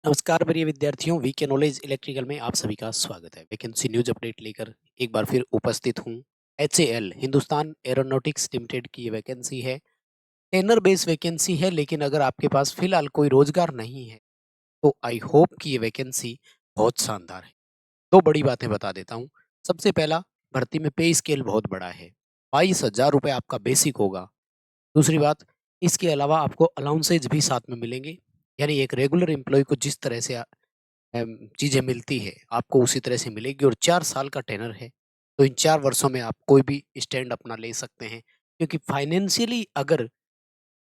नमस्कार प्रिय विद्यार्थियों, वीके नॉलेज इलेक्ट्रिकल में आप सभी का स्वागत है। वैकेंसी न्यूज अपडेट लेकर एक बार फिर उपस्थित हूँ। एचएएल हिंदुस्तान एरोनॉटिक्स लिमिटेड की ये वैकेंसी है। टेनर बेस वैकेंसी है, लेकिन अगर आपके पास फिलहाल कोई रोजगार नहीं है तो आई होप कि ये वैकेंसी बहुत शानदार है। दो बड़ी बातें बता देता हूँ। सबसे पहला, भर्ती में पे स्केल बहुत बड़ा है। 22,000 रुपये आपका बेसिक होगा। दूसरी बात, इसके अलावा आपको अलाउंसेज भी साथ में मिलेंगे। यानी एक रेगुलर एम्प्लॉय को जिस तरह से चीज़ें मिलती है, आपको उसी तरह से मिलेगी और 4 साल का टेन्योर है। तो इन 4 वर्षों में आप कोई भी स्टैंड अपना ले सकते हैं, क्योंकि फाइनेंशियली अगर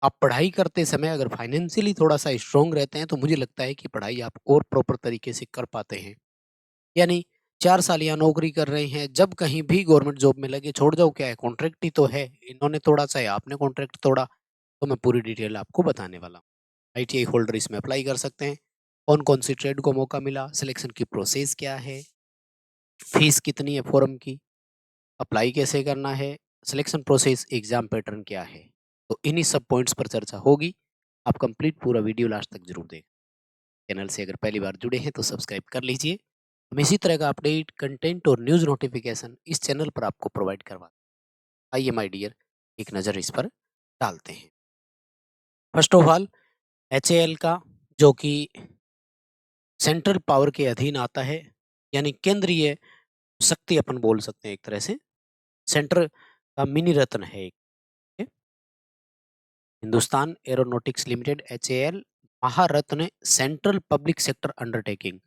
आप पढ़ाई करते समय अगर फाइनेंशियली थोड़ा-सा स्ट्रॉन्ग रहते हैं, तो मुझे लगता है कि पढ़ाई आप और प्रॉपर तरीके से कर पाते हैं। यानी 4 साल यहाँ नौकरी कर रहे हैं, जब कहीं भी गवर्नमेंट जॉब में लगे, छोड़ जाओ क्या है, कॉन्ट्रैक्ट ही तो है। इन्होंने तोड़ा चाहे आपने कॉन्ट्रैक्ट तोड़ा, तो मैं पूरी डिटेल आपको बताने वाला हूँ। आईटीआई होल्डर इसमें अप्लाई कर सकते हैं। कौन-कौन सी ट्रेड को मौका मिला, सिलेक्शन की प्रोसेस क्या है, फीस कितनी है फॉर्म की, अप्लाई कैसे करना है, सिलेक्शन प्रोसेस, एग्ज़ाम पैटर्न क्या है। तो इन्हीं सब पॉइंट्स पर चर्चा होगी। आप कंप्लीट पूरा वीडियो लास्ट तक ज़रूर देखें। चैनल से अगर पहली बार जुड़े हैं तो सब्सक्राइब कर लीजिए। हम इसी तरह का अपडेट, कंटेंट और न्यूज़ नोटिफ़िकेशन इस चैनल पर आपको प्रोवाइड करवाते हैं। आइए माय डियर, एक नज़र इस पर डालते हैं। फर्स्ट ऑफ ऑल, एचएएल का, जो कि सेंट्रल पावर के अधीन आता है, यानी केंद्रीय शक्ति अपन बोल सकते हैं एक तरह से। सेंटर का मिनी रत्न है एक ये, हिंदुस्तान एरोनॉटिक्स लिमिटेड एचएएल महारत्न सेंट्रल पब्लिक सेक्टर अंडरटेकिंग।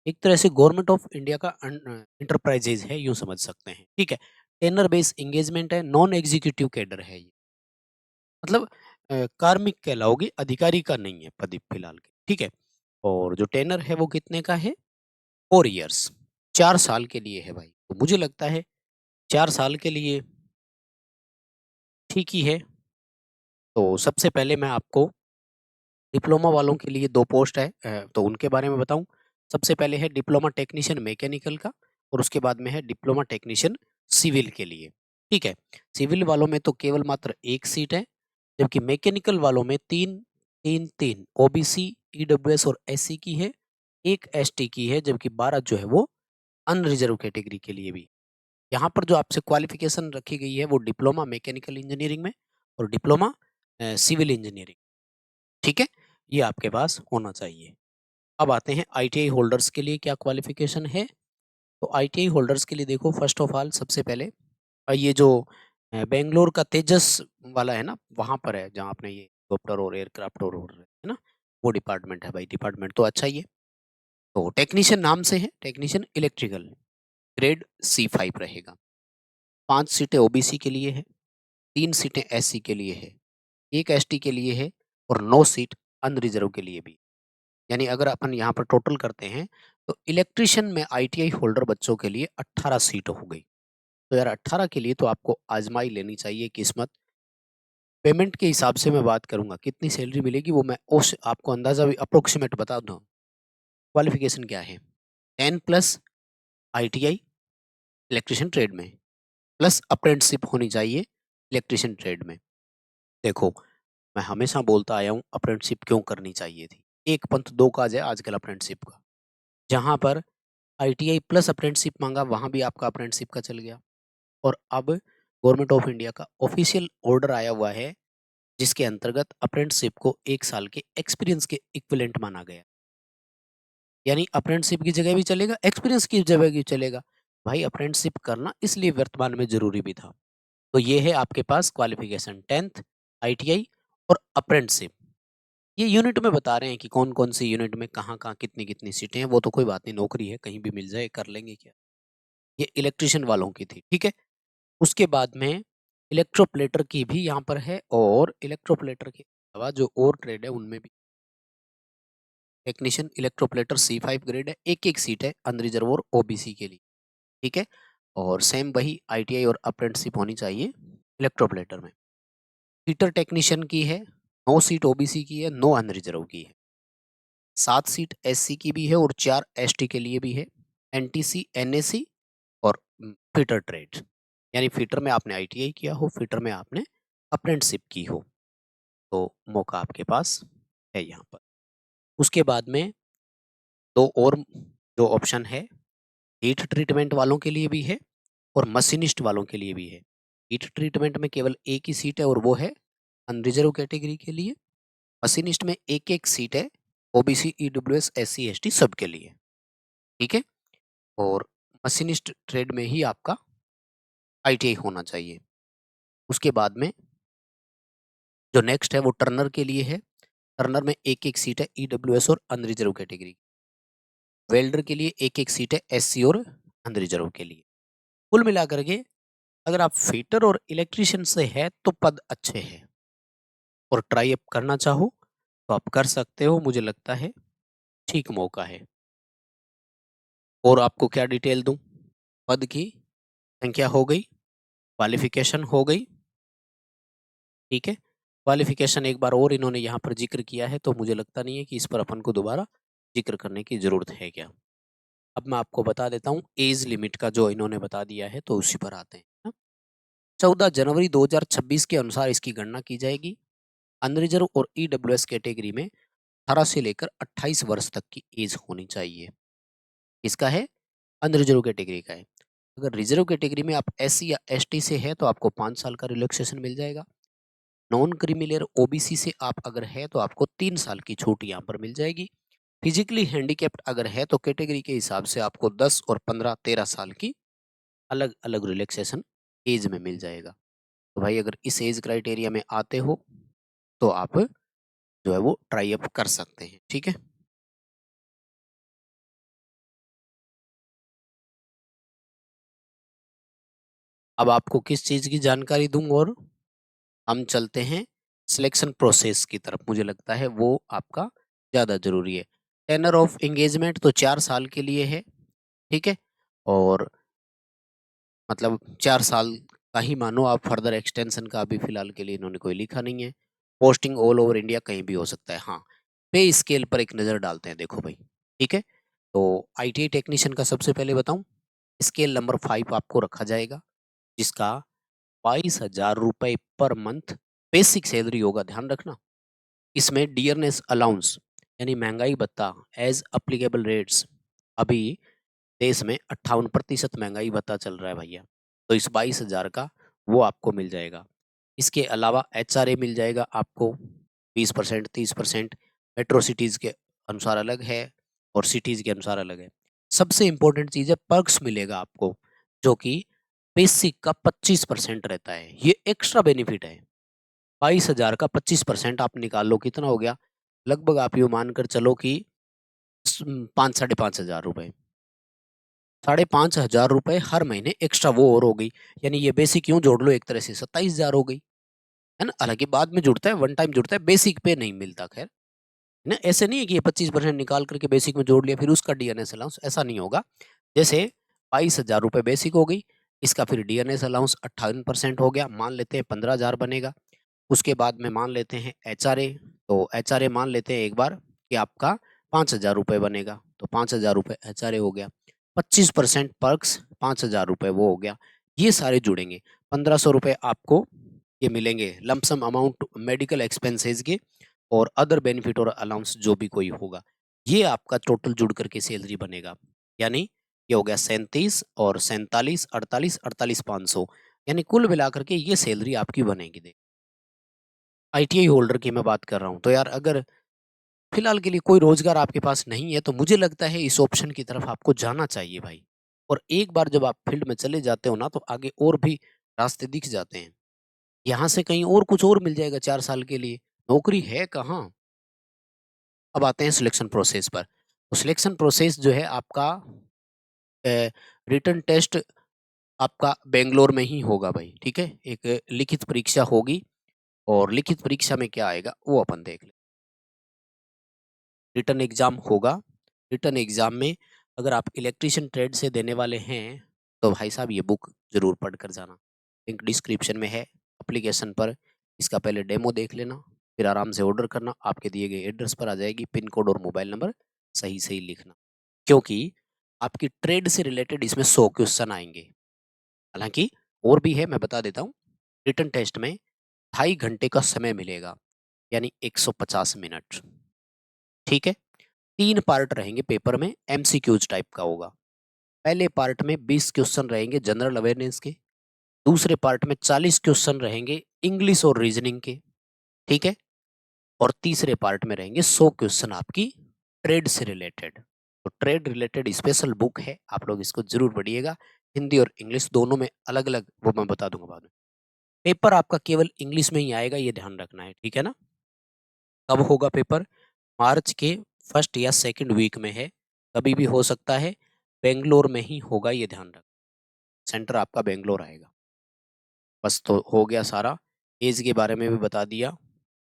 एक तरह से गवर्नमेंट ऑफ इंडिया का इंटरप्राइजेज है, यूं समझ सकते हैं। ठीक है। टेनर बेस एंगेजमेंट है, नॉन एग्जीक्यूटिव कैडर है ये। मतलब कार्मिक कहलाओगे, अधिकारी का नहीं है पद फिलहाल के। ठीक है। और जो टेनर है वो कितने का है? 4 इयर्स, 4 साल के लिए है भाई। तो मुझे लगता है 4 साल के लिए ठीक ही है। तो सबसे पहले मैं आपको डिप्लोमा वालों के लिए 2 पोस्ट है, तो उनके बारे में बताऊँ। सबसे पहले है डिप्लोमा टेक्नीशियन मैकेनिकल का, और उसके बाद में है डिप्लोमा टेक्नीशियन सिविल के लिए। ठीक है। सिविल वालों में तो केवल मात्र 1 सीट है, जबकि मैकेनिकल वालों में 3, 3-3 ओबीसी, ईडब्ल्यूएस और एससी की है, 1 एसटी की है, जबकि 12 जो है वो अनरिजर्व कैटेगरी के लिए भी। यहाँ पर जो आपसे क्वालिफ़िकेशन रखी गई है वो डिप्लोमा मैकेनिकल इंजीनियरिंग में और डिप्लोमा सिविल इंजीनियरिंग। ठीक है? ये आपके पास होना चाहिए। अब आते हैं आईटीआई होल्डर्स के लिए क्या क्वालिफ़िकेशन है। तो आईटीआई होल्डर्स के लिए देखो, फर्स्ट ऑफ ऑल सबसे पहले ये जो बैंगलोर का तेजस वाला है ना, वहाँ पर है जहाँ आपने ये हेलीकॉप्टर और एयरक्राफ्ट और है ना, वो डिपार्टमेंट है भाई। डिपार्टमेंट तो अच्छा ही है। तो टेक्नीशियन नाम से है, टेक्नीशियन इलेक्ट्रिकल, ग्रेड C5 रहेगा। 5 सीटें ओबीसी के लिए है, 3 सीटें एससी के लिए है, 1 एसटी के लिए है और 9 सीट अनरिजर्व के लिए भी। यानी अगर अपन यहाँ पर टोटल करते हैं तो इलेक्ट्रीशियन में आईटीआई होल्डर बच्चों के लिए 18 सीट हो गई। तो यार 18 के लिए तो आपको आजमाई लेनी चाहिए किस्मत। पेमेंट के हिसाब से मैं बात करूँगा, कितनी सैलरी मिलेगी वो मैं उस आपको अंदाज़ा भी अप्रोक्सीमेट बता दूँ। क्वालिफ़िकेशन क्या है? 10 प्लस आईटीआई इलेक्ट्रीशियन ट्रेड में, प्लस अप्रेंटिसशिप होनी चाहिए इलेक्ट्रीशियन ट्रेड में। देखो, मैं हमेशा बोलता आया हूँ अप्रेंटिसशिप क्यों करनी चाहिए थी। एक पंथ दो काज है आजकल अप्रेंटिसशिप का। जहाँ पर आईटीआई प्लस अप्रेंटिसशिप माँगा, वहाँ भी आपका अप्रेंटिसशिप का चल गया। और अब गवर्नमेंट ऑफ इंडिया का ऑफिशियल ऑर्डर आया हुआ है, जिसके अंतर्गत अप्रेंटिसशिप को 1 साल के एक्सपीरियंस के इक्विवेलेंट माना गया। यानी अप्रेंटिसशिप की जगह भी चलेगा, एक्सपीरियंस की जगह भी चलेगा। भाई अप्रेंटिसशिप करना इसलिए वर्तमान में ज़रूरी भी था। तो ये है आपके पास क्वालिफ़िकेशन, 10th आईटीआई और अप्रेंटिसशिप। ये यूनिट में बता रहे हैं कि कौन-कौन सी यूनिट में कहाँ-कहाँ कितनी-कितनी सीटें हैं, वो तो कोई बात नहीं, नौकरी है, कहीं भी मिल जाए कर लेंगे क्या। ये इलेक्ट्रीशियन वालों की थी, ठीक है? उसके बाद में इलेक्ट्रोप्लेटर की भी यहाँ पर है, और इलेक्ट्रोप्लेटर के अलावा जो और ट्रेड है उनमें भी टेक्नीशियन इलेक्ट्रोप्लेटर C5 ग्रेड है, एक-एक सीट है अनरिजर्व और ओबीसी के लिए, ठीक है? और सेम वही आईटीआई और अप्रेंटिसशिप होनी चाहिए इलेक्ट्रोप्लेटर में। हीटर टेक्नीशियन की है, 9 सीट ओबीसी की है, 9 अनरिजर्व की है। 7 सीट एससी की भी है और 4 एसटी के लिए भी है। एनटीसी, एनएसी और फिटर ट्रेड। यानी फिटर में आपने आईटीआई किया हो, फिटर में आपने अप्रेंटिसशिप की हो, तो मौका आपके पास है यहाँ पर। उसके बाद में 2 और जो ऑप्शन है, हीट ट्रीटमेंट वालों के लिए भी है और मशीनिस्ट वालों के लिए भी है। हीट ट्रीटमेंट में केवल एक ही सीट है और वो है अनरिजर्व कैटेगरी के लिए। मशीनिस्ट में एक-एक सीट है ओबीसी, ईडब्ल्यूएस, एससी, एसटी सबके लिए, ठीक है? और मशीनिस्ट ट्रेड में ही आपका आईटीआई होना चाहिए। उसके बाद में जो नेक्स्ट है वो टर्नर के लिए है। टर्नर में एक-एक सीट है ईडब्ल्यूएस और अनरिजर्व कैटेगरी। वेल्डर के लिए एक-एक सीट है एससी और अनरिजर्व के लिए। कुल मिलाकर के अगर आप फिटर और इलेक्ट्रीशियन से है तो पद अच्छे हैं और ट्राई अप करना चाहो तो आप कर सकते हो, मुझे लगता है ठीक मौका है। और आपको क्या डिटेल दूं? पद की संख्या हो गई, क्वालिफिकेशन हो गई, ठीक है? क्वालिफिकेशन एक बार और इन्होंने यहाँ पर जिक्र किया है तो मुझे लगता नहीं है कि इस पर अपन को दोबारा जिक्र करने की जरूरत है क्या। अब मैं आपको बता देता हूँ एज लिमिट का जो इन्होंने बता दिया है तो उसी पर आते हैं ना। 14 जनवरी 2026 के अनुसार इसकी गणना की जाएगी। अनरिजर्व और ईडब्ल्यूएस कैटेगरी में 18 से लेकर 28 वर्ष तक की एज होनी चाहिए। इसका है अनरिजर्व कैटेगरी का है। अगर रिजर्व कैटेगरी में आप एससी या एसटी से है तो आपको 5 साल का रिलैक्सेशन मिल जाएगा। नॉन क्रीमिलियर ओबीसी से आप अगर है तो आपको 3 साल की छूट यहाँ पर मिल जाएगी। फिजिकली हैंडीकैप्ड अगर है तो कैटेगरी के हिसाब से आपको 10 और 15, 13 साल की अलग अलग रिलैक्सेशन एज में मिल जाएगा। तो भाई अगर इस एज क्राइटेरिया में आते हो तो आप जो है वो ट्राई अप कर सकते हैं, ठीक है? अब आपको किस चीज़ की जानकारी दूँ और हम चलते हैं सिलेक्शन प्रोसेस की तरफ, मुझे लगता है वो आपका ज़्यादा ज़रूरी है। टेन्योर ऑफ एंगेजमेंट तो 4 साल के लिए है, ठीक है? और मतलब 4 साल का ही मानो आप, फर्दर एक्सटेंशन का अभी फ़िलहाल के लिए इन्होंने कोई लिखा नहीं है। पोस्टिंग ऑल ओवर इंडिया कहीं भी हो सकता है। हाँ, पे स्केल पर एक नज़र डालते हैं देखो भाई, ठीक है? तो आईटीआई टेक्नीशियन का सबसे पहले बताऊँ, स्केल नंबर 5 आपको रखा जाएगा, जिसका 22,000 रुपए पर मंथ बेसिक सैलरी होगा, ध्यान रखना। इसमें डियरनेस अलाउंस यानी महंगाई भत्ता एज़ एप्लीकेबल रेट्स, अभी देश में 58% महंगाई भत्ता चल रहा है भैया। तो इस 22,000 का वो आपको मिल जाएगा। इसके अलावा एचआरए मिल जाएगा आपको 20%, 30%, मेट्रो सिटीज़ के अनुसार अलग है और सिटीज़ के अनुसार अलग है। सबसे इम्पोर्टेंट चीज़ है पर्क्स मिलेगा आपको, जो कि बेसिक का 25% रहता है। ये एक्स्ट्रा बेनिफिट है। 22,000 का 25% आप निकाल लो, कितना हो गया? लगभग आप यूँ मानकर चलो कि 5 साढ़े 5,000 रुपए। साढ़े 5,000 रुपए हर महीने एक्स्ट्रा वो और हो गई। यानी ये बेसिक यूँ जोड़ लो एक तरह से 27,000 हो गई, है ना? हालाँकि बाद में जुड़ता है, वन टाइम जुड़ता है, बेसिक पे नहीं मिलता खैर, है ना? ऐसे नहीं है कि ये 25% निकाल कर के बेसिक में जोड़ लिया फिर उसका डीएनएस अलाउंस, ऐसा नहीं होगा। जैसे 22,000 रुपए बेसिक हो गई, इसका फिर डीएनएस अलाउंस 58% हो गया, मान लेते हैं 15,000 बनेगा। उसके बाद में मान लेते हैं एचआरए, तो एचआरए मान लेते हैं एक बार कि आपका 5,000 रुपए बनेगा, तो 5,000 रुपए एचआरए हो गया। 25% पर्क्स, 5,000 रुपए वो हो गया। ये सारे जुड़ेंगे। 1,500 रुपए आपको ये मिलेंगे लमसम अमाउंट मेडिकल एक्सपेंसेस के और अदर बेनिफिट और अलाउंस जो भी कोई होगा। ये आपका टोटल जुड़ करके सैलरी बनेगा। यानी ये हो गया 37 और 47, 48, 48,500, यानी कुल मिलाकर के ये सैलरी आपकी बनेगी। आईटीआई होल्डर की मैं बात कर रहा हूँ। तो यार अगर फिलहाल के लिए कोई रोज़गार आपके पास नहीं है, तो मुझे लगता है इस ऑप्शन की तरफ आपको जाना चाहिए भाई। और एक बार जब आप फील्ड में चले जाते हो ना, तो आगे और भी रास्ते दिख जाते हैं। यहाँ से कहीं और कुछ और मिल जाएगा 4 साल के लिए, नौकरी है कहाँ? अब आते हैं सिलेक्शन प्रोसेस पर। तो सिलेक्शन प्रोसेस जो है आपका रिटन टेस्ट आपका बैंगलोर में ही होगा भाई, ठीक है? एक लिखित परीक्षा होगी और लिखित परीक्षा में क्या आएगा वो अपन देख लें। रिटन एग्ज़ाम होगा। रिटन एग्ज़ाम में अगर आप इलेक्ट्रीशियन ट्रेड से देने वाले हैं, तो भाई साहब ये बुक ज़रूर पढ़ कर जाना। लिंक डिस्क्रिप्शन में है। एप्लीकेशन पर इसका पहले डेमो देख लेना, फिर आराम से ऑर्डर करना। आपके दिए गए एड्रेस पर आ जाएगी। पिन कोड और मोबाइल नंबर सही-सही लिखना, क्योंकि आपकी ट्रेड से रिलेटेड इसमें 100 क्वेश्चन आएँगे। हालाँकि और भी है, मैं बता देता हूँ। रिटन टेस्ट में 2.5 घंटे का समय मिलेगा, यानी 150 मिनट, ठीक है? 3 पार्ट रहेंगे पेपर में, एमसीक्यूज़ टाइप का होगा। पहले पार्ट में 20 क्वेश्चन रहेंगे जनरल अवेयरनेस के, दूसरे पार्ट में 40 क्वेश्चन रहेंगे इंग्लिश और रीजनिंग के, ठीक है? और तीसरे पार्ट में रहेंगे 100 क्वेश्चन आपकी ट्रेड से रिलेटेड। तो ट्रेड रिलेटेड स्पेशल बुक है, आप लोग इसको ज़रूर पढ़िएगा। हिंदी और इंग्लिश दोनों में अलग-अलग वो मैं बता दूँगा बाद में। पेपर आपका केवल इंग्लिश में ही आएगा, ये ध्यान रखना है, ठीक है ना? कब होगा पेपर? मार्च के फर्स्ट या सेकंड वीक में है, कभी भी हो सकता है। बेंगलोर में ही होगा, ये ध्यान रख, सेंटर आपका बेंगलोर आएगा। बस तो हो गया सारा, एज के बारे में भी बता दिया,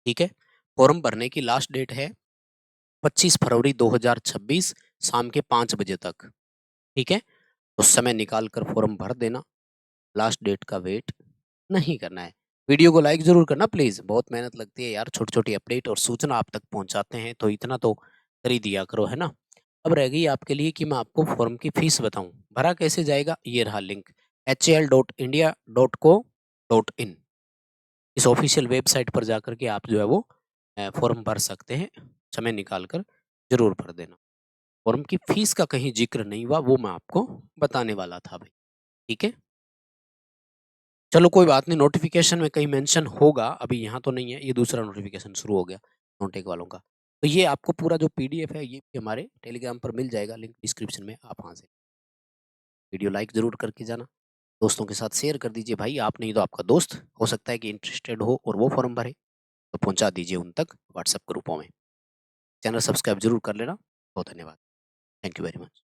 ठीक है? फॉर्म भरने की लास्ट डेट है 25 फरवरी 2026 शाम के 5 बजे तक, ठीक है? तो समय निकाल कर फॉर्म भर देना, लास्ट डेट का वेट नहीं करना है। वीडियो को लाइक ज़रूर करना प्लीज़, बहुत मेहनत लगती है यार, छोटी-छोटी अपडेट और सूचना आप तक पहुँचाते हैं, तो इतना तो कर ही दिया करो, है ना? अब रह गई आपके लिए कि मैं आपको फॉर्म की फीस बताऊँ, भरा कैसे जाएगा? ये रहा लिंक hal.india.co.in, इस ऑफिशियल वेबसाइट पर जाकर के आप जो है वो फॉर्म भर सकते हैं, समय निकाल कर ज़रूर भर देना। फॉर्म की फीस का कहीं ज़िक्र नहीं हुआ, वो मैं आपको बताने वाला था भाई, ठीक है? चलो कोई बात नहीं, नोटिफ़िकेशन में कहीं मेंशन होगा, अभी यहाँ तो नहीं है, ये दूसरा नोटिफ़िकेशन शुरू हो गया नॉनटेक वालों का। तो ये आपको पूरा जो पीडीएफ है, ये भी हमारे टेलीग्राम पर मिल जाएगा, लिंक डिस्क्रिप्शन में, आप वहाँ से वीडियो लाइक ज़रूर करके जाना, दोस्तों के साथ शेयर कर दीजिए भाई, आप नहीं तो आपका दोस्त हो सकता है कि इंटरेस्टेड हो और वो फॉर्म भरे, तो पहुँचा दीजिए उन तक व्हाट्सएप ग्रुपों में। चैनल सब्सक्राइब ज़रूर कर लेना, बहुत धन्यवाद। Thank you very much.